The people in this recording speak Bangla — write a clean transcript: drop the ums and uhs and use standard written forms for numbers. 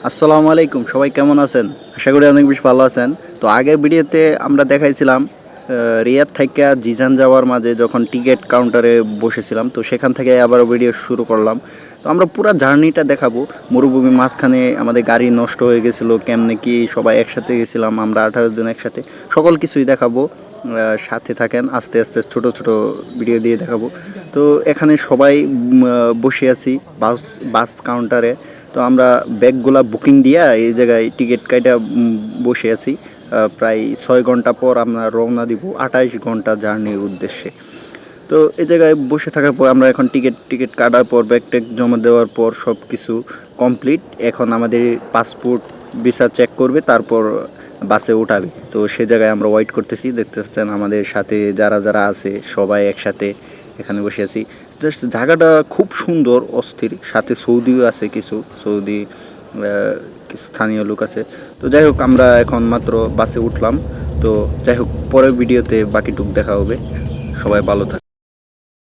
আসসালামু আলাইকুম, সবাই কেমন আছেন? আশা করি অনেক বেশি ভালো আছেন। তো আগের ভিডিওতে আমরা দেখাইছিলাম রিয়াদ থেকে জিজান যাওয়ার মাঝে যখন টিকিট কাউন্টারে বসেছিলাম, তো সেখান থেকে আবারও ভিডিও শুরু করলাম। তো আমরা পুরো জার্নিটা দেখাবো। মরুভূমির মাঝখানে আমাদের গাড়ি নষ্ট হয়ে গেছিলো, কেমনে কি সবাই একসাথে গেছিলাম, আমরা 18 জন একসাথে, সকল কিছুই দেখাবো। সাথে থাকেন, আস্তে আস্তে ছোট ছোট ভিডিও দিয়ে দেখাবো। তো এখানে সবাই বসে আছি বাস বাস কাউন্টারে। তো আমরা ব্যাগগুলা বুকিং দিয়া এই জায়গায় টিকিট কাইটা বসে আছি। প্রায় 6 ঘন্টা পর আমরা রওনা দিব 28 ঘন্টা জার্নির উদ্দেশ্যে। তো এই জায়গায় বসে থাকার পর আমরা এখন টিকিট কাটার পর ব্যাগ ট্যাগ জমা দেওয়ার পর সব কিছু কমপ্লিট। এখন আমাদের পাসপোর্ট ভিসা চেক করবে, তারপর বাসে উঠাবে। তো সে জায়গায় আমরা ওয়েট করতেছি। দেখতে পাচ্ছেন আমাদের সাথে যারা যারা আছে সবাই একসাথে এখানে বসে আছি। জাস্ট জায়গাটা খুব সুন্দর, অস্থির। সাথে সৌদিও আছে, কিছু সৌদি কিছু স্থানীয় লোক আছে। তো যাই হোক, আমরা এখন মাত্র বাসে উঠলাম। তো যাই হোক, পরের ভিডিওতে বাকিটুক দেখা হবে। সবাই ভালো থাকে।